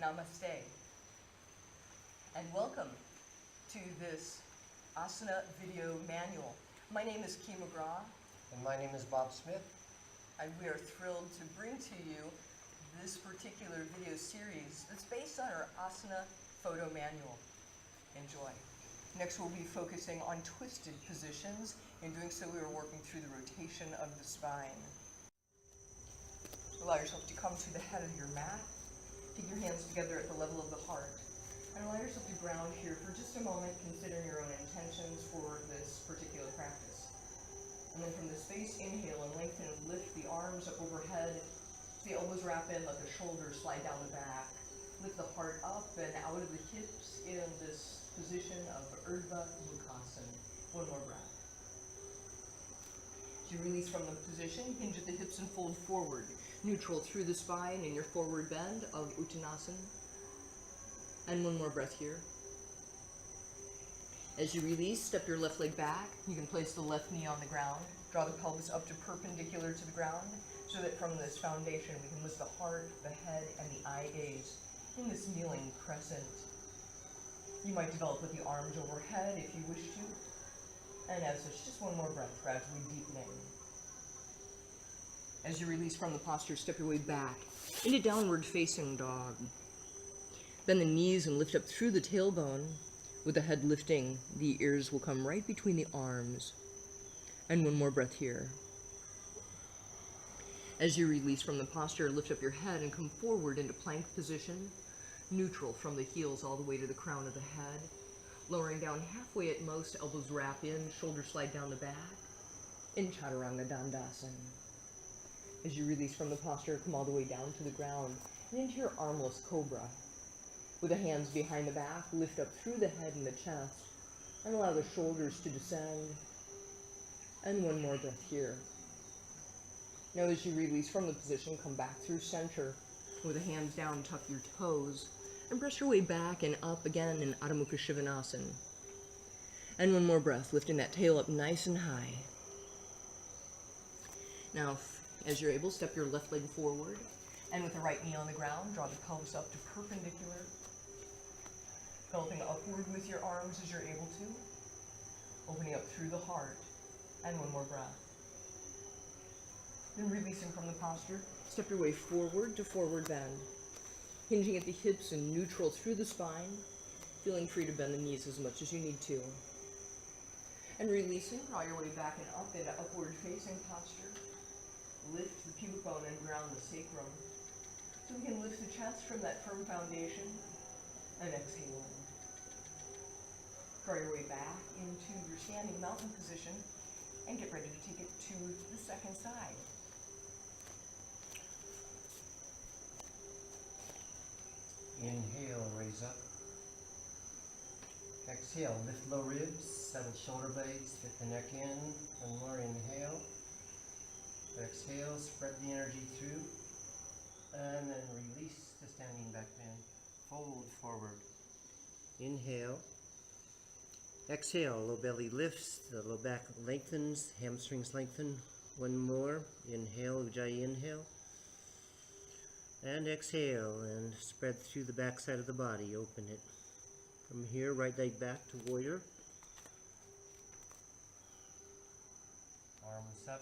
Namaste. And welcome to this Asana Video Manual. My name is McGraw. And my name is Bob Smith. And we are thrilled to bring to you this particular video series that's based on our Asana Photo Manual. Enjoy. Next we'll be focusing on twisted positions. In doing so, we are working through the rotation of the spine. Allow yourself to come to the head of your mat. Take your hands together at the level of the heart. And allow yourself to ground here for just a moment, considering your own intentions for this particular practice. And then from the space, inhale and lengthen and lift the arms up overhead. The elbows wrap in, let the shoulders slide down the back. Lift the heart up and out of the hips in this position of Urdhva Mukhasan. One more breath. As you release from the position, hinge at the hips and fold forward. Neutral through the spine in your forward bend of Uttanasana. And one more breath here. As you release, step your left leg back. You can place the left knee on the ground. Draw the pelvis up to perpendicular to the ground so that from this foundation we can lift the heart, the head, and the eye gaze in this kneeling crescent. You might develop with the arms overhead if you wish to. And as such, just one more breath, gradually deepening. As you release from the posture, step your way back into downward facing dog. Bend the knees and lift up through the tailbone. With the head lifting, the ears will come right between the arms. And one more breath here. As you release from the posture, lift up your head and come forward into plank position, neutral from the heels all the way to the crown of the head. Lowering down halfway at most, elbows wrap in, shoulders slide down the back, in Chaturanga Dandasana. As you release from the posture, come all the way down to the ground and into your armless cobra. With the hands behind the back, lift up through the head and the chest, and allow the shoulders to descend. And one more breath here. Now as you release from the position, come back through center. With the hands down, tuck your toes, and press your way back and up again in Adho Mukha Svanasana. And one more breath, lifting that tail up nice and high. Now, as you're able, step your left leg forward, and with the right knee on the ground, draw the pelvis up to perpendicular. Developing upward with your arms as you're able to. Opening up through the heart, and one more breath. Then releasing from the posture, step your way forward to forward bend. Hinging at the hips and neutral through the spine, feeling free to bend the knees as much as you need to. And releasing, draw your way back and up into upward facing posture. Lift the pubic bone and ground the sacrum. So we can lift the chest from that firm foundation and exhale. Draw your way back into your standing mountain position and get ready to take it to the second side. Inhale, raise up. Exhale, lift low ribs, settle shoulder blades, fit the neck in. One more, inhale. Exhale, spread the energy through. And then release the standing back bend. Fold forward. Inhale. Exhale, low belly lifts, the low back lengthens, hamstrings lengthen. One more. Inhale, Ujjayi inhale. And exhale, and spread through the back side of the body. Open it. From here, right leg back to warrior. Arms up.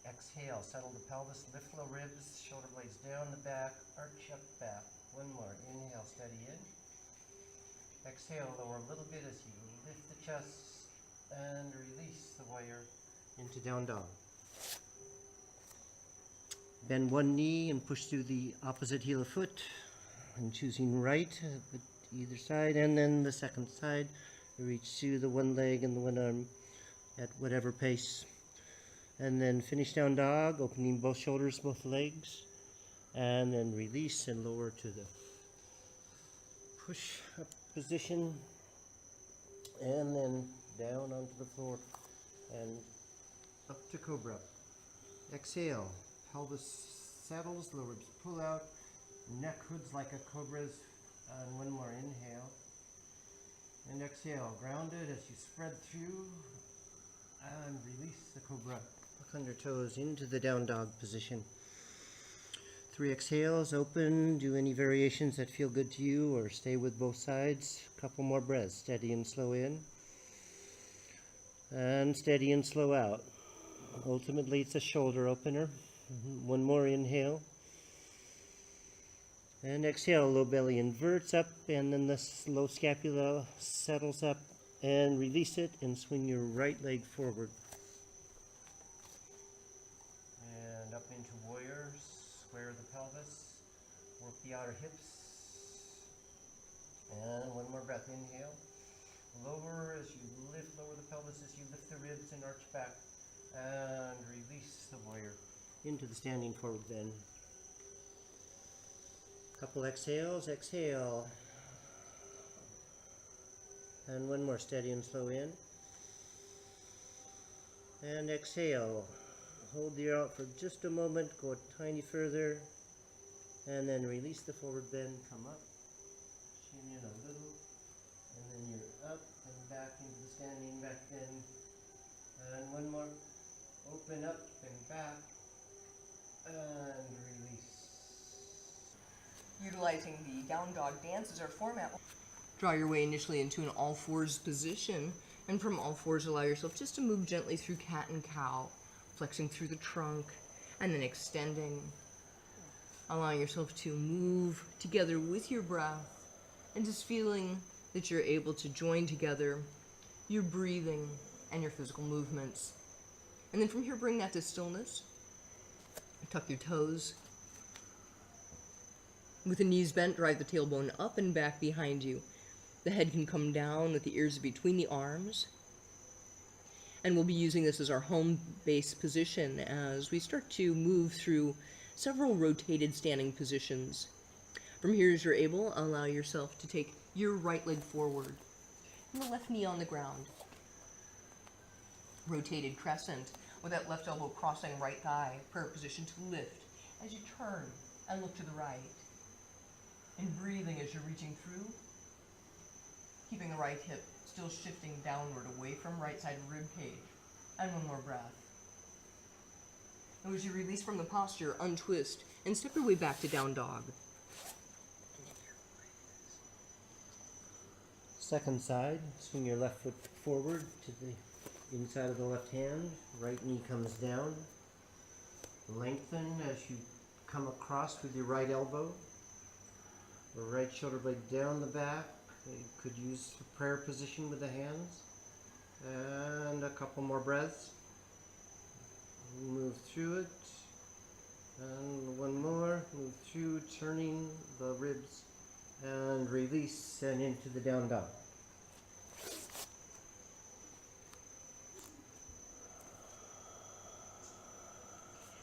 Exhale, settle the pelvis, lift low ribs, shoulder blades down the back, arch up back. One more. Inhale, steady in. Exhale, lower a little bit as you lift the chest and release the warrior into down dog. Bend one knee and push through the opposite heel of foot. And choosing right at either side, and then the second side. Reach through the one leg and the one arm at whatever pace. And then finish down dog, opening both shoulders, both legs. And then release and lower to the push up position. And then down onto the floor and up to cobra. Exhale, pelvis settles, lower ribs pull out, neck hoods like a cobra's. And one more, inhale. And exhale, grounded as you spread through and release the cobra. Look on your toes into the down dog position. 3 exhales, open, do any variations that feel good to you or stay with both sides. A couple more breaths, steady and slow in. And steady and slow out. Ultimately, it's a shoulder opener. One more inhale. And exhale, low belly inverts up, and then the low scapula settles up, and release it, and swing your right leg forward. And up into warrior, square the pelvis, work the outer hips. And one more breath, inhale. Lower as you lift, lower the pelvis as you lift the ribs and arch back. And release the warrior into the standing forward bend. Couple exhales, exhale. And one more, steady and slow in. And exhale. Hold the air out for just a moment, go a tiny further. And then release the forward bend, come up. Chin in a little. And then you're up and back into the standing back bend. And one more. Open up and back. And release. Utilizing the down dog dance as our format. Draw your way initially into an all fours position, and from all fours allow yourself just to move gently through cat and cow, flexing through the trunk, and then extending, allowing yourself to move together with your breath, and just feeling that you're able to join together your breathing and your physical movements. And then from here, bring that to stillness. Tuck your toes. With the knees bent, drive the tailbone up and back behind you. The head can come down with the ears between the arms. And we'll be using this as our home base position as we start to move through several rotated standing positions. From here, as you're able, allow yourself to take your right leg forward and the left knee on the ground. Rotated crescent with that left elbow crossing right thigh, prayer position to lift as you turn and look to the right. And breathing as you're reaching through, keeping the right hip still shifting downward away from right side rib cage. And one more breath. And as you release from the posture, untwist and step your way back to down dog. Second side, swing your left foot forward to the inside of the left hand. Right knee comes down. Lengthen as you come across with your right elbow. The right shoulder blade down the back. You could use the prayer position with the hands. And a couple more breaths. Move through it. And one more. Move through, turning the ribs. And release and into the down dog.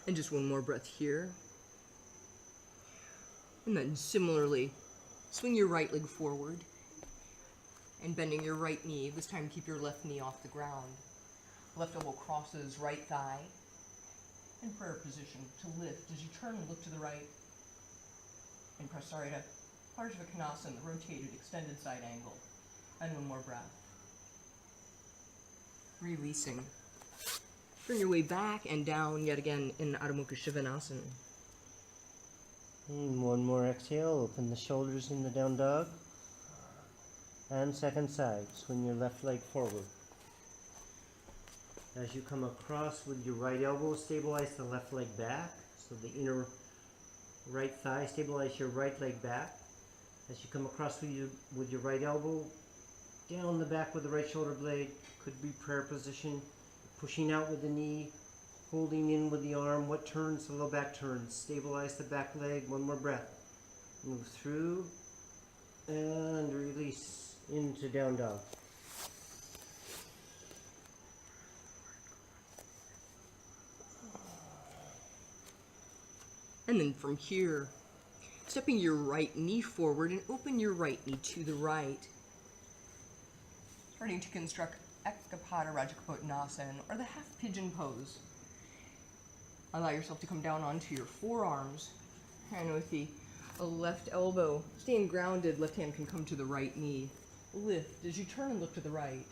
And just one more breath here. And then similarly, swing your right leg forward and bending your right knee. This time keep your left knee off the ground. Left elbow crosses right thigh. And prayer position to lift as you turn and look to the right. And Prasarita, Parsvakonasana, the rotated extended side angle. And one more breath. Releasing. Bring your way back and down yet again in Adho Mukha Shivanasana. And one more exhale, open the shoulders in the down dog. And second side, swing your left leg forward. As you come across with your right elbow, stabilize the left leg back. So the inner right thigh, stabilize your right leg back. As you come across with your right elbow, down the back with the right shoulder blade, could be prayer position, pushing out with the knee, holding in with the arm. What turns? The low back turns. Stabilize the back leg. One more breath. Move through and release into down dog. And then from here, stepping your right knee forward and open your right knee to the right. Starting to construct Ekapada Rajakapotanasana, or the half pigeon pose. Allow yourself to come down onto your forearms, and with the left elbow staying grounded, left hand can come to the right knee. Lift as you turn and look to the right.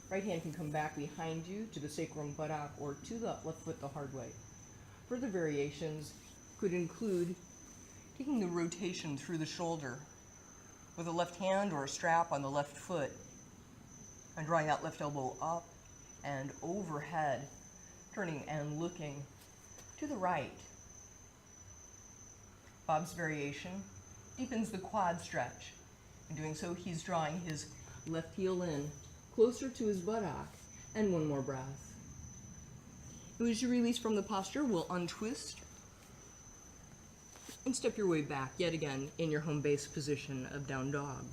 Right hand can come back behind you to the sacrum buttock or to the left foot the hard way. Further variations could include Taking the rotation through the shoulder with a left hand or a strap on the left foot, and drawing that left elbow up and overhead, turning and looking to the right. Bob's variation deepens the quad stretch. In doing so, he's drawing his left heel in closer to his buttock, and one more breath. As you release from the posture, we'll untwist and step your way back yet again in your home base position of down dog.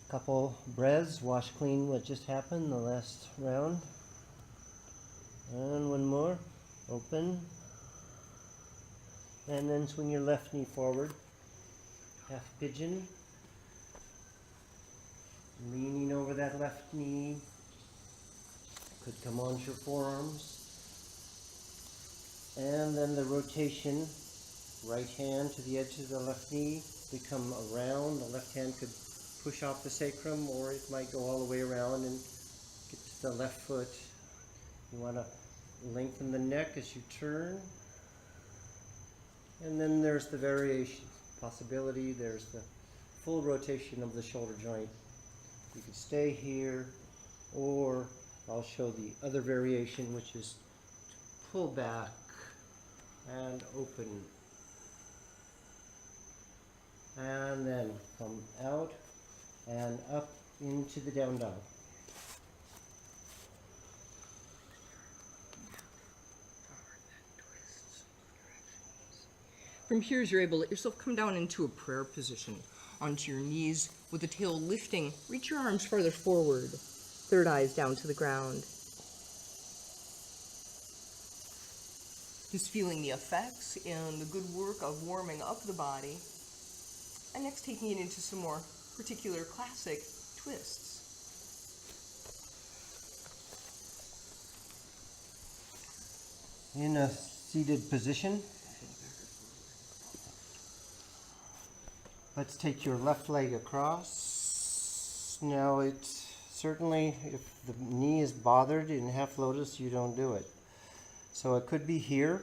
Couple breaths, wash clean what just happened the last round. And one more, open. And then swing your left knee forward, half pigeon. Leaning over that left knee, could come onto your forearms. And then the rotation, right hand to the edge of the left knee, could come around. The left hand could push off the sacrum, or it might go all the way around and get to the left foot. You want to lengthen the neck as you turn. And then there's the variation possibility. There's the full rotation of the shoulder joint. You could stay here, or I'll show the other variation, which is to pull back and open. And then come out and up into the down dog. From here, as you're able, let yourself come down into a prayer position, onto your knees with the tail lifting. Reach your arms farther forward, third eyes down to the ground. Just feeling the effects and the good work of warming up the body. And next, taking it into some more particular classic twists. In a seated position, let's take your left leg across. Now it's certainly, if the knee is bothered in half lotus, you don't do it. So it could be here.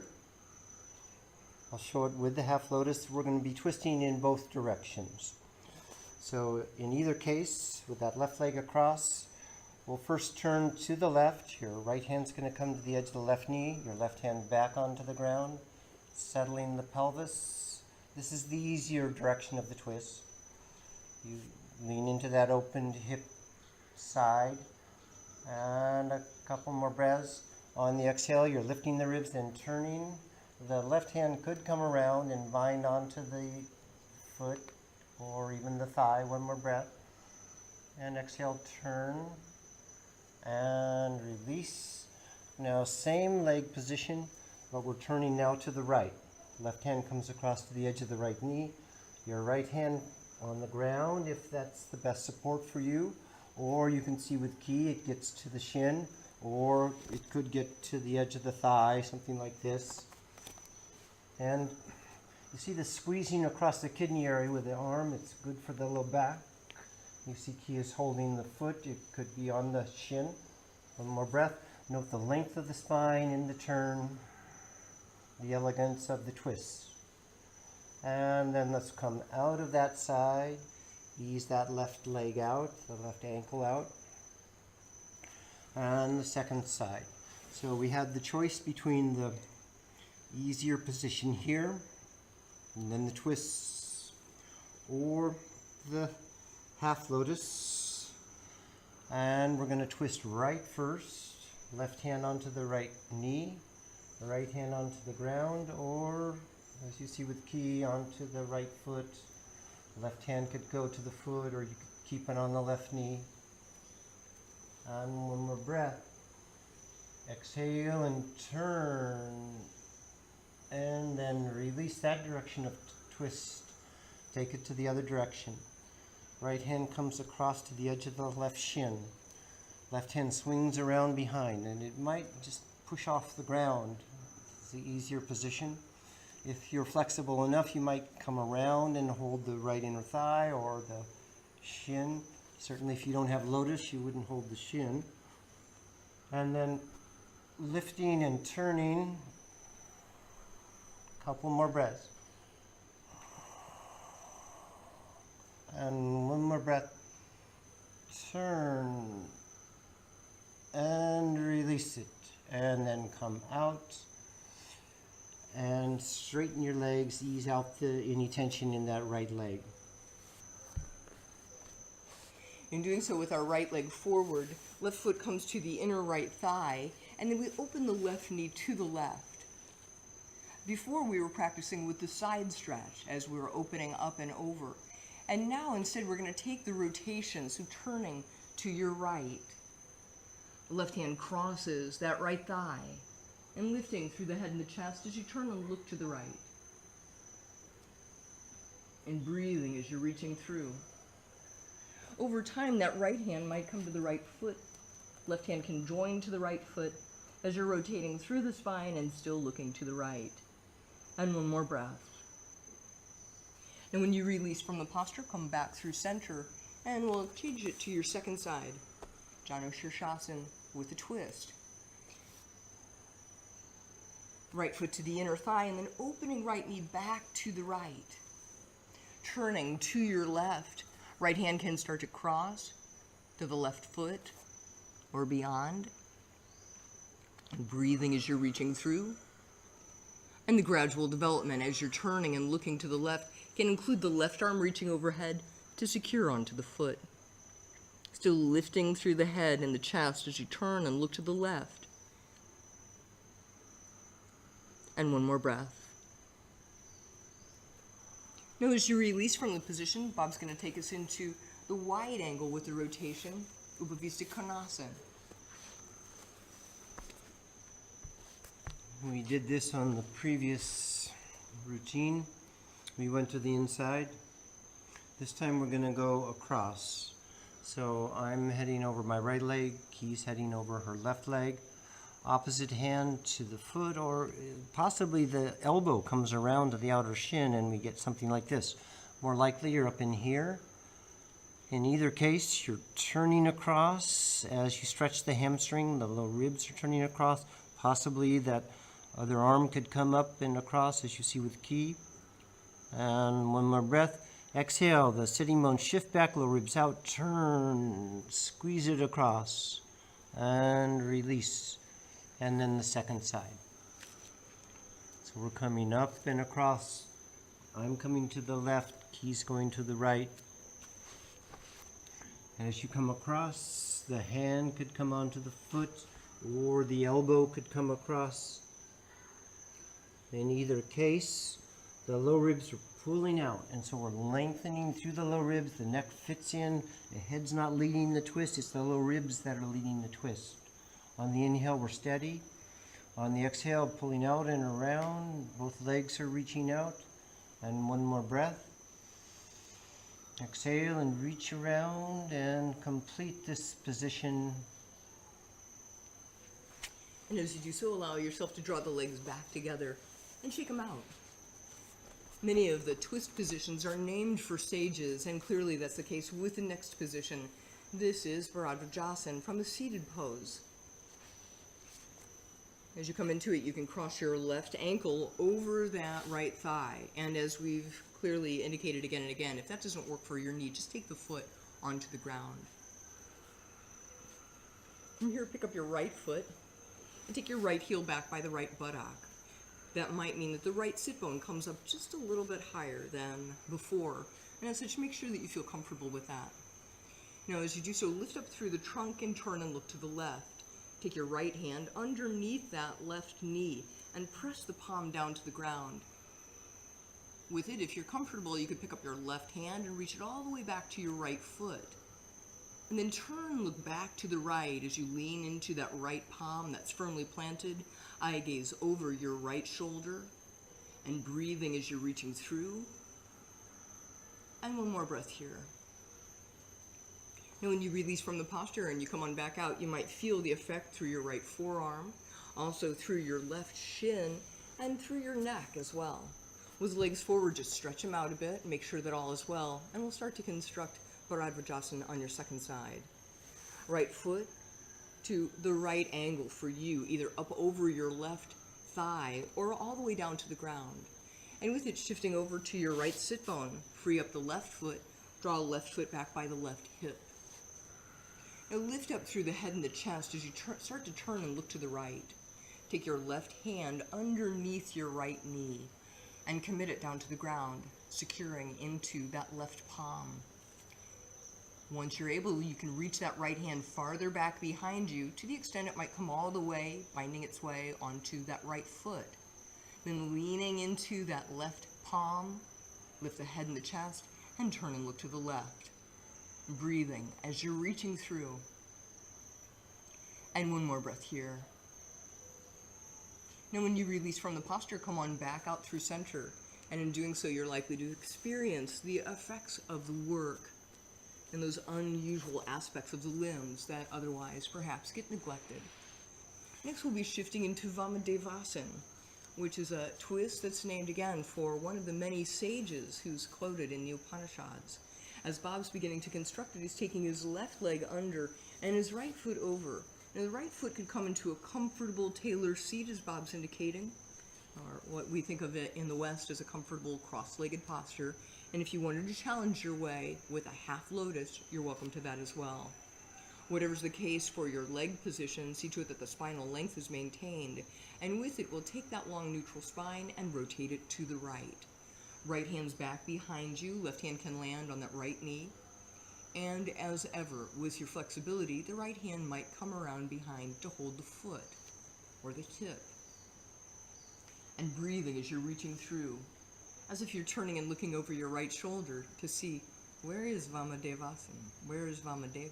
I'll show it with the half lotus. We're going to be twisting in both directions. So in either case, with that left leg across, we'll first turn to the left. Your right hand's going to come to the edge of the left knee. Your left hand back onto the ground, settling the pelvis. This is the easier direction of the twist. You lean into that opened hip side, and a couple more breaths. On the exhale, you're lifting the ribs and turning. The left hand could come around and bind onto the foot or even the thigh. One more breath. And exhale, turn and release. Now same leg position, but we're turning now to the right. Left hand comes across to the edge of the right knee. Your right hand on the ground, if that's the best support for you. Or you can see with key, it gets to the shin, or it could get to the edge of the thigh, something like this. And you see the squeezing across the kidney area with the arm. It's good for the low back. You see key is holding the foot. It could be on the shin. One more breath. Note the length of the spine in the turn, the elegance of the twist. And then let's come out of that side. Ease that left leg out, the left ankle out. And the second side. So we have the choice between the easier position here, and then the twists, or the half lotus. And we're going to twist right first. Left hand onto the right knee, the right hand onto the ground, or as you see with key, onto the right foot. Left hand could go to the foot, or you could keep it on the left knee. And one more breath. Exhale and turn. And then release that direction of twist. Take it to the other direction. Right hand comes across to the edge of the left shin. Left hand swings around behind, and it might just push off the ground. It's the easier position. If you're flexible enough, you might come around and hold the right inner thigh or the shin. Certainly if you don't have lotus, you wouldn't hold the shin. And then lifting and turning. Couple more breaths. And one more breath. Turn and release it. And then come out and straighten your legs. Ease out any tension in that right leg. In doing so with our right leg forward, left foot comes to the inner right thigh, and then we open the left knee to the left. Before we were practicing with the side stretch as we were opening up and over. And now instead we're going to take the rotation, so turning to your right. The left hand crosses that right thigh and lifting through the head and the chest as you turn and look to the right. And breathing as you're reaching through. Over time, that right hand might come to the right foot. Left hand can join to the right foot as you're rotating through the spine and still looking to the right. And one more breath. And when you release from the posture, come back through center, and we'll change it to your second side. Janu Shirshasana with a twist. Right foot to the inner thigh, and then opening right knee back to the right. Turning to your left. Right hand can start to cross to the left foot or beyond. And breathing as you're reaching through. And the gradual development as you're turning and looking to the left can include the left arm reaching overhead to secure onto the foot. Still lifting through the head and the chest as you turn and look to the left. And one more breath. Now as you release from the position, Bob's going to take us into the wide angle with the rotation, Upavista Konasana. We did this on the previous routine. We went to the inside. This time we're going to go across. So I'm heading over my right leg, Key's heading over her left leg. Opposite hand to the foot, or possibly the elbow comes around to the outer shin and we get something like this. More likely you're up in here. In either case, you're turning across as you stretch the hamstring, the low ribs are turning across. Possibly that other arm could come up and across as you see with Key. And one more breath. Exhale, the sitting bones shift back, low ribs out, turn, squeeze it across, and release. And then the second side. So we're coming up and across. I'm coming to the left, Key's going to the right. And as you come across, the hand could come onto the foot, or the elbow could come across. In either case, the low ribs are pulling out, and so we're lengthening through the low ribs, the neck fits in, the head's not leading the twist, it's the low ribs that are leading the twist. On the inhale, we're steady. On the exhale, pulling out and around, both legs are reaching out. And one more breath. Exhale and reach around and complete this position. And as you do so, allow yourself to draw the legs back together and shake them out. Many of the twist positions are named for stages, and clearly that's the case with the next position. This is Bharadvajasana from a seated pose. As you come into it, you can cross your left ankle over that right thigh. And as we've clearly indicated again and again, if that doesn't work for your knee, just take the foot onto the ground. From here, pick up your right foot and take your right heel back by the right buttock. That might mean that the right sit bone comes up just a little bit higher than before. And as such, make sure that you feel comfortable with that. Now, as you do so, lift up through the trunk and turn and look to the left. Take your right hand underneath that left knee and press the palm down to the ground. With it, if you're comfortable, you could pick up your left hand and reach it all the way back to your right foot. And then turn, look back to the right as you lean into that right palm that's firmly planted. Eye gaze over your right shoulder and breathing as you're reaching through. And one more breath here. Now when you release from the posture and you come on back out, you might feel the effect through your right forearm, also through your left shin, and through your neck as well. With the legs forward, just stretch them out a bit, make sure that all is well, and we'll start to construct Bharadvajasana on your second side. Right foot to the right angle for you, either up over your left thigh or all the way down to the ground. And with it shifting over to your right sit bone, free up the left foot, Draw left foot back by the left hip. Now lift up through the head and the chest as you start to turn and look to the right. Take your left hand underneath your right knee and commit it down to the ground, securing into that left palm. Once you're able, you can reach that right hand farther back behind you to the extent it might come all the way, finding its way onto that right foot. Then leaning into that left palm, lift the head and the chest, and turn and look to the left. Breathing as you're reaching through. And one more breath here. Now when you release from the posture, come on back out through center. And in doing so, you're likely to experience the effects of the work and those unusual aspects of the limbs that otherwise perhaps get neglected. Next, we'll be shifting into Vamadevasana, which is a twist that's named again for one of the many sages who's quoted in the Upanishads. As Bob's beginning to construct it, he's taking his left leg under and his right foot over. Now, the right foot could come into a comfortable tailor seat, as Bob's indicating, or what we think of it in the West as a comfortable cross-legged posture. And if you wanted to challenge your way with a half lotus, you're welcome to that as well. Whatever's the case for your leg position, see to it that the spinal length is maintained. And with it, we'll take that long neutral spine and rotate it to the right. Right hand's back behind you, left hand can land on that right knee. And as ever, with your flexibility, the right hand might come around behind to hold the foot or the hip. And breathing as you're reaching through, as if you're turning and looking over your right shoulder to see, where is Vamadevasana? Where is Vamadeva?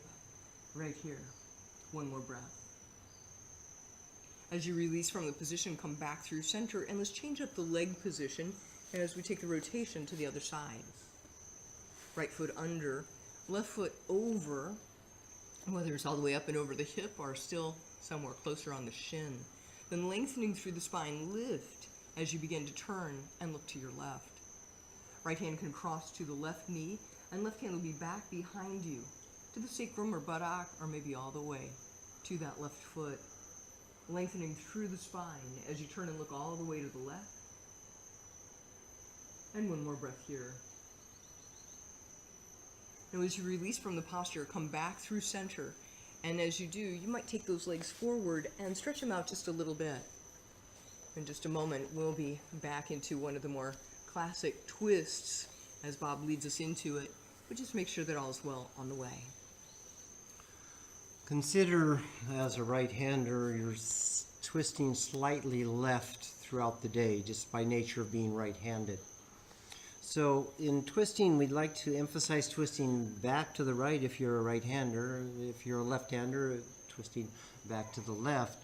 Right here. One more breath. As you release from the position, come back through center, and let's change up the leg position as we take the rotation to the other side. Right foot under, left foot over, whether it's all the way up and over the hip or still somewhere closer on the shin. Then lengthening through the spine, lift as you begin to turn and look to your left. Right hand can cross to the left knee, and left hand will be back behind you to the sacrum or buttock, or maybe all the way to that left foot. Lengthening through the spine as you turn and look all the way to the left. And one more breath here. Now as you release from the posture, come back through center. And as you do, you might take those legs forward and stretch them out just a little bit. In just a moment, we'll be back into one of the more classic twists as Bob leads us into it, but just make sure that all is well on the way. Consider, as a right-hander, you're twisting slightly left throughout the day, just by nature of being right-handed. So in twisting, we'd like to emphasize twisting back to the right if you're a right-hander. If you're a left-hander, twisting back to the left.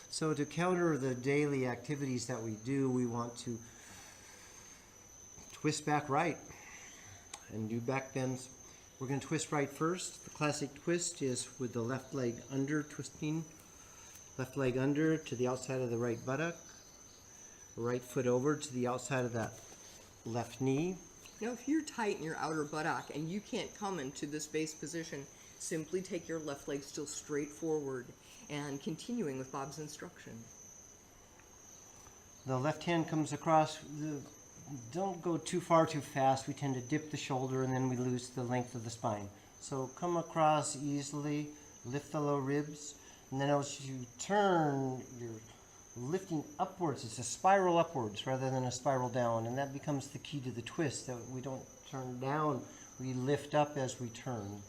So to counter the daily activities that we do, we want to twist back right and do back bends. We're going to twist right first. The classic twist is with the left leg under, twisting left leg under to the outside of the right buttock, right foot over to the outside of that left knee. Now if you're tight in your outer buttock and you can't come into this base position, simply take your left leg still straight forward and continuing with Bob's instruction. The left hand comes across. Don't go too far too fast. We tend to dip the shoulder and then we lose the length of the spine. So come across easily, lift the low ribs, and then as you turn, you're lifting upwards. It's a spiral upwards rather than a spiral down, and that becomes the key to the twist, that we don't turn down, we lift up as we turn.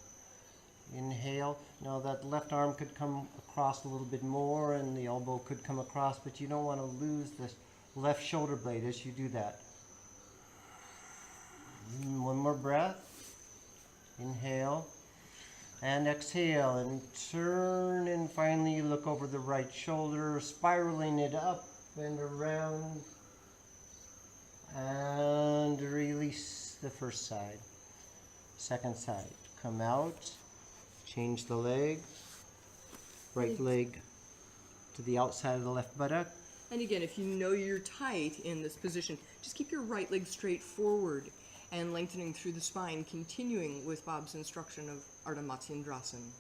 Inhale. Now that left arm could come across a little bit more and the elbow could come across, but you don't want to lose the left shoulder blade as you do that. One more breath. Inhale and exhale and turn, and finally you look over the right shoulder, spiraling it up and around, and release the first side. Second side. Come out, change the leg, right leg to the outside of the left buttock. And again, if you know you're tight in this position, just keep your right leg straight forward and lengthening through the spine, continuing with Bob's instruction of Ardha Matsyendrasana.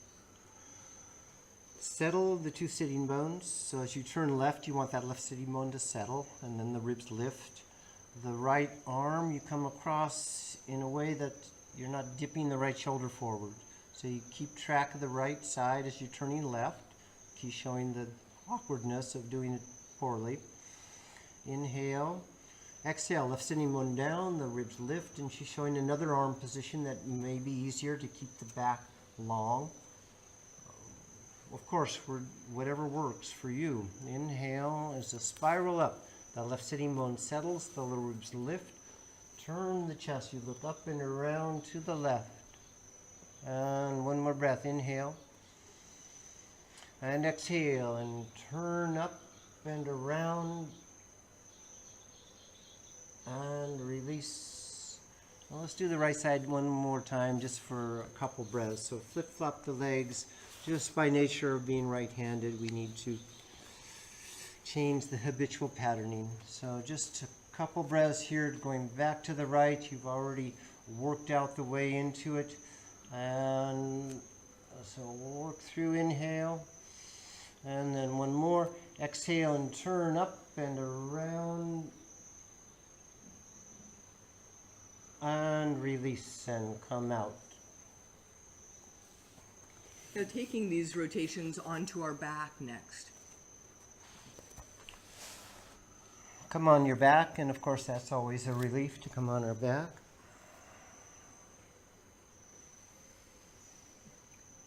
Settle the two sitting bones. So as you turn left, you want that left sitting bone to settle, and then the ribs lift. The right arm, you come across in a way that you're not dipping the right shoulder forward. So you keep track of the right side as you're turning left. Keep showing the awkwardness of doing it poorly. Inhale. Exhale, left sitting bone down, the ribs lift, and she's showing another arm position that may be easier to keep the back long. Of course, whatever works for you. Inhale as a spiral up. The left sitting bone settles, the little ribs lift. Turn the chest, you look up and around to the left. And one more breath, inhale. And exhale, and turn up and around. And release. Well, let's do the right side one more time just for a couple breaths. So flip-flop the legs. Just by nature of being right-handed, we need to change the habitual patterning. So just a couple breaths here, going back to the right. You've already worked out the way into it. And so we'll work through inhale. And then one more. Exhale and turn up and around. And release and come out. Now taking these rotations onto our back next. Come on your back, and of course that's always a relief to come on our back.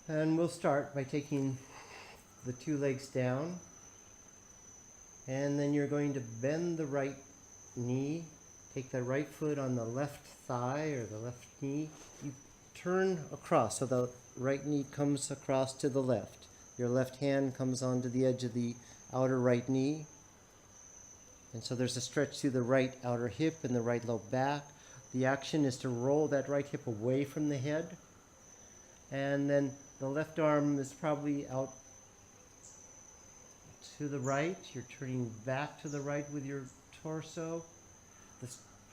And we'll start by taking the two legs down, and then you're going to bend the right knee, take the right foot on the left thigh or the left knee. You turn across, so the right knee comes across to the left. Your left hand comes onto the edge of the outer right knee. And so there's a stretch through the right outer hip and the right low back. The action is to roll that right hip away from the head. And then the left arm is probably out to the right. You're turning back to the right with your torso. The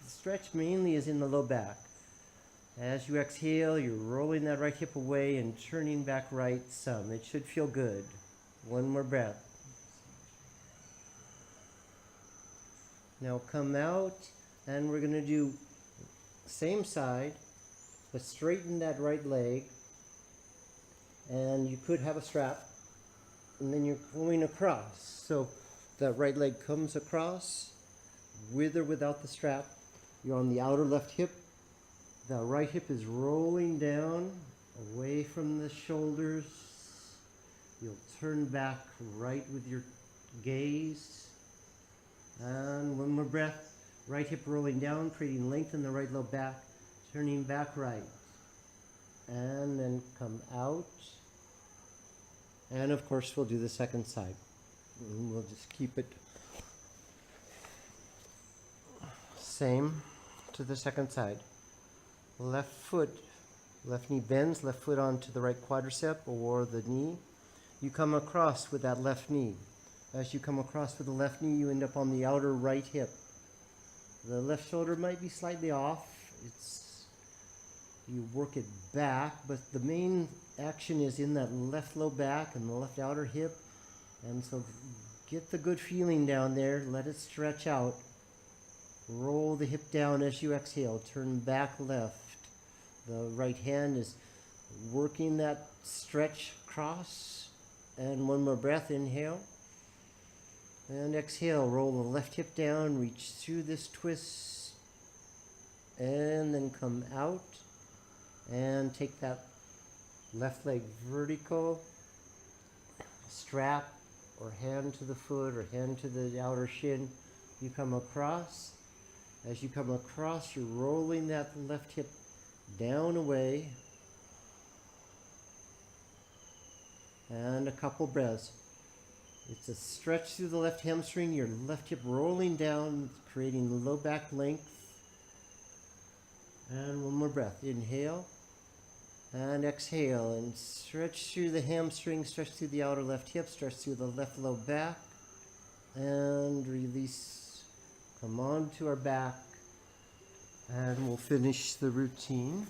stretch mainly is in the low back. As you exhale, you're rolling that right hip away and turning back right some. It should feel good. One more breath. Now come out, and we're going to do same side, but straighten that right leg. And you could have a strap, and then you're going across. So that right leg comes across, with or without the strap. You're on the outer left hip. The right hip is rolling down, away from the shoulders. You'll turn back right with your gaze. And one more breath. Right hip rolling down, creating length in the right low back. Turning back right. And then come out. And of course we'll do the second side. And we'll just keep it same to the second side. Left foot, left knee bends, left foot onto the right quadricep or the knee. You come across with that left knee. As you come across with the left knee, you end up on the outer right hip. The left shoulder might be slightly off. You work it back, but the main action is in that left low back and the left outer hip. And so get the good feeling down there. Let it stretch out. Roll the hip down as you exhale. Turn back left. The right hand is working that stretch across. And one more breath. Inhale. And exhale. Roll the left hip down. Reach through this twist. And then come out. And take that left leg vertical. Strap or hand to the foot or hand to the outer shin. You come across. As you come across, you're rolling that left hip down away. And a couple breaths. It's a stretch through the left hamstring, your left hip rolling down, creating low back length. And one more breath. Inhale. And exhale. And stretch through the hamstring, stretch through the outer left hip, stretch through the left low back. And release. Come on to our back, and we'll finish the routine.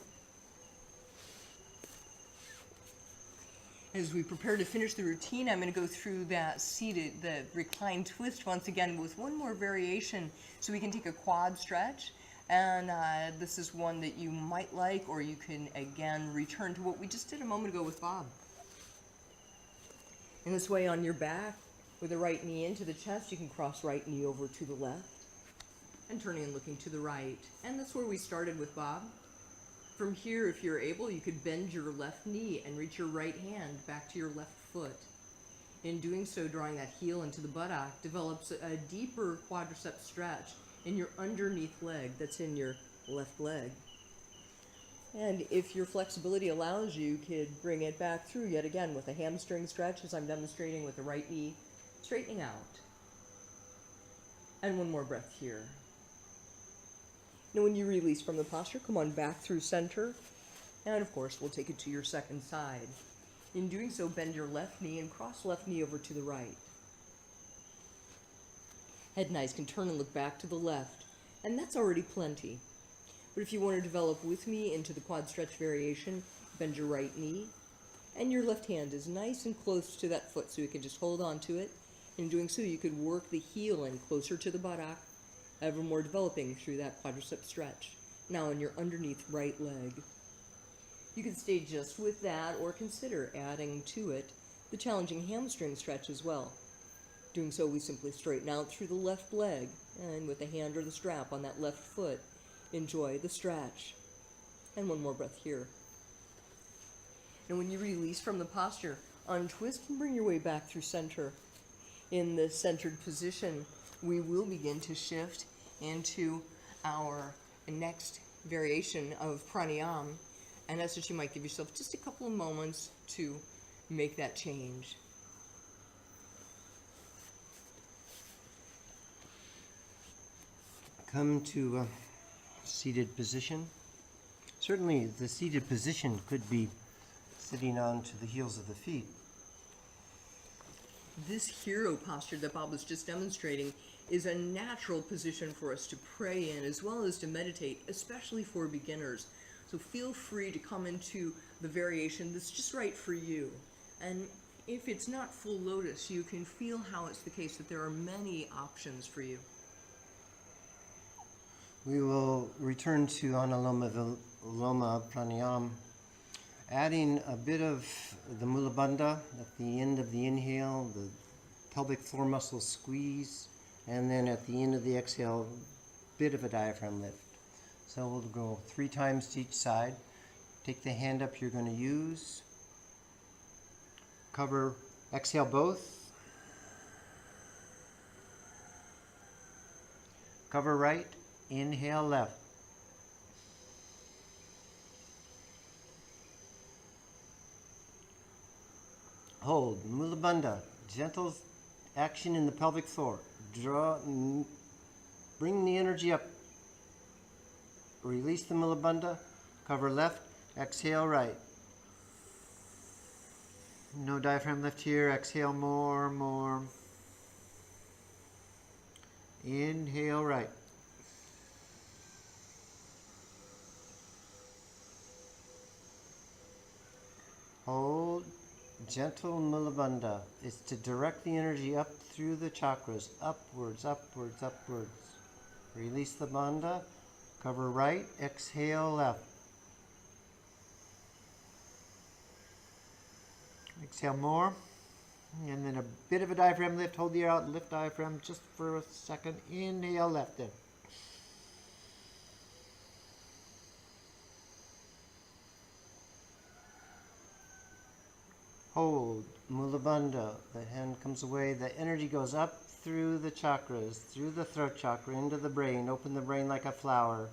As we prepare to finish the routine, I'm going to go through that seated, the reclined twist once again with one more variation so we can take a quad stretch. And this is one that you might like, or you can again return to what we just did a moment ago with Bob. In this way, on your back, with the right knee into the chest, you can cross right knee over to the left and turning and looking to the right. And that's where we started with Bob. From here, if you're able, you could bend your left knee and reach your right hand back to your left foot. In doing so, drawing that heel into the buttock develops a deeper quadricep stretch in your underneath leg that's in your left leg. And if your flexibility allows, you could bring it back through yet again with a hamstring stretch, as I'm demonstrating with the right knee straightening out. And one more breath here. Now when you release from the posture, come on back through center. And of course, we'll take it to your second side. In doing so, bend your left knee and cross left knee over to the right. Head and eyes can turn and look back to the left, and that's already plenty. But if you want to develop with me into the quad stretch variation, bend your right knee, and your left hand is nice and close to that foot, so you can just hold on to it. In doing so, you could work the heel in closer to the buttock, ever more developing through that quadricep stretch. Now on your underneath right leg. You can stay just with that or consider adding to it the challenging hamstring stretch as well. Doing so, we simply straighten out through the left leg, and with the hand or the strap on that left foot, enjoy the stretch. And one more breath here. And when you release from the posture, untwist and bring your way back through center. In the centered position, we will begin to shift into our next variation of pranayama. And as such, you might give yourself just a couple of moments to make that change. Come to a seated position. Certainly the seated position could be sitting onto the heels of the feet. This hero posture that Bob was just demonstrating is a natural position for us to pray in as well as to meditate, especially for beginners. So feel free to come into the variation that's just right for you. And if it's not full lotus, you can feel how it's the case that there are many options for you. We will return to Analoma Viloma Pranayama, adding a bit of the Mula Bandha at the end of the inhale, the pelvic floor muscle squeeze, and then at the end of the exhale, a bit of a diaphragm lift. So we'll go 3 times to each side. Take the hand up you're going to use. Cover, exhale both. Cover right, inhale left. Hold, Mula Bandha, gentle action in the pelvic floor. Draw, bring the energy up. Release the Mula Bandha, cover left, exhale right. No diaphragm lift here, exhale more. Inhale right. Hold, gentle Mula Bandha. It's to direct the energy up through the chakras, upwards. Release the bandha. Cover right, exhale left. Exhale more. And then a bit of a diaphragm lift. Hold the air out, lift diaphragm just for a second. Inhale left in. Hold, Mula Bandha. The hand comes away. The energy goes up through the chakras, through the throat chakra, into the brain. Open the brain like a flower.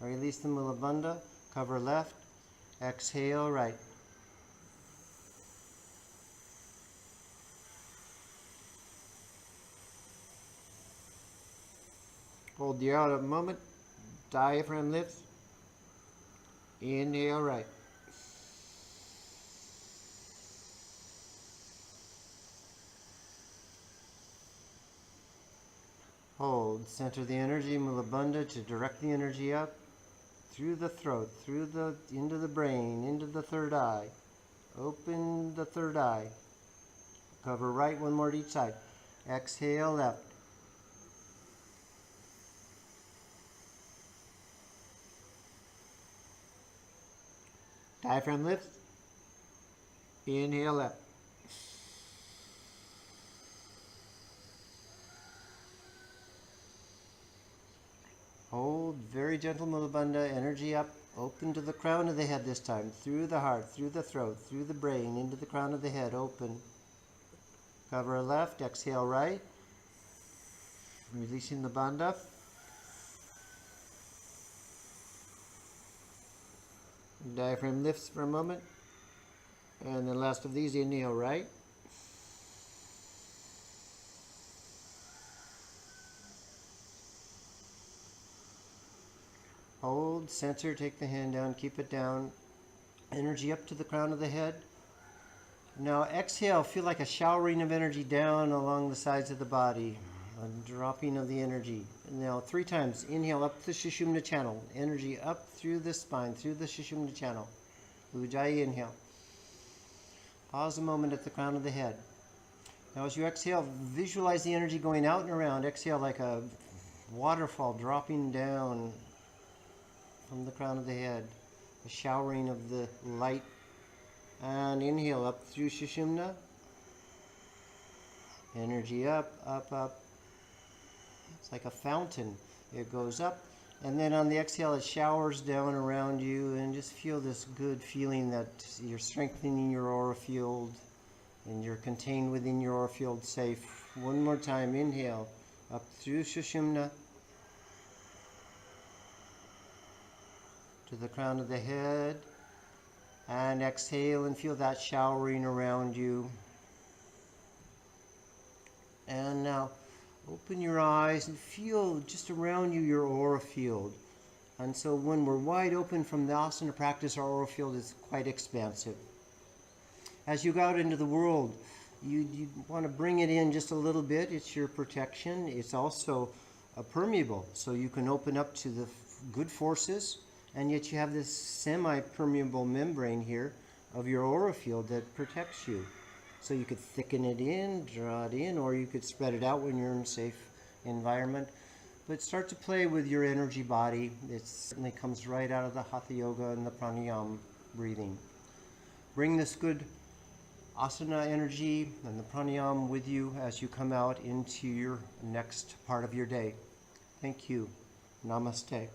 Release the Mula Bandha. Cover left. Exhale right. Hold the air out a moment. Diaphragm lifts. Inhale right. Hold. Center the energy, Mula Bandha, to direct the energy up through the throat, into the brain, into the third eye. Open the third eye. Cover right, one more to each side. Exhale left. Diaphragm lifts. Inhale up. Hold, very gentle Mula Bandha, energy up, open to the crown of the head this time, through the heart, through the throat, through the brain, into the crown of the head, open. Cover left, exhale right, releasing the bandha. Diaphragm lifts for a moment, and then last of these, inhale right. Hold, center, take the hand down, keep it down. Energy up to the crown of the head. Now exhale, feel like a showering of energy down along the sides of the body. A dropping of the energy. Now 3 times, inhale up the Sushumna channel. Energy up through the spine, through the Sushumna channel. Ujjayi inhale. Pause a moment at the crown of the head. Now as you exhale, visualize the energy going out and around. Exhale like a waterfall dropping down from the crown of the head, a showering of the light. And inhale up through Sushumna. Energy up, up, up. It's like a fountain. It goes up, and then on the exhale it showers down around you, and just feel this good feeling that you're strengthening your aura field and you're contained within your aura field safe. One more time, inhale up through Sushumna to the crown of the head, and exhale and feel that showering around you. And now open your eyes and feel just around you your aura field. And so when we're wide open from the asana practice, our aura field is quite expansive. As you go out into the world, you want to bring it in just a little bit. It's your protection. It's also permeable, so you can open up to the good forces, and yet you have this semi-permeable membrane here of your aura field that protects you. So you could thicken it in, draw it in, or you could spread it out when you're in a safe environment. But start to play with your energy body. It certainly comes right out of the Hatha Yoga and the Pranayama breathing. Bring this good asana energy and the pranayama with you as you come out into your next part of your day. Thank you. Namaste.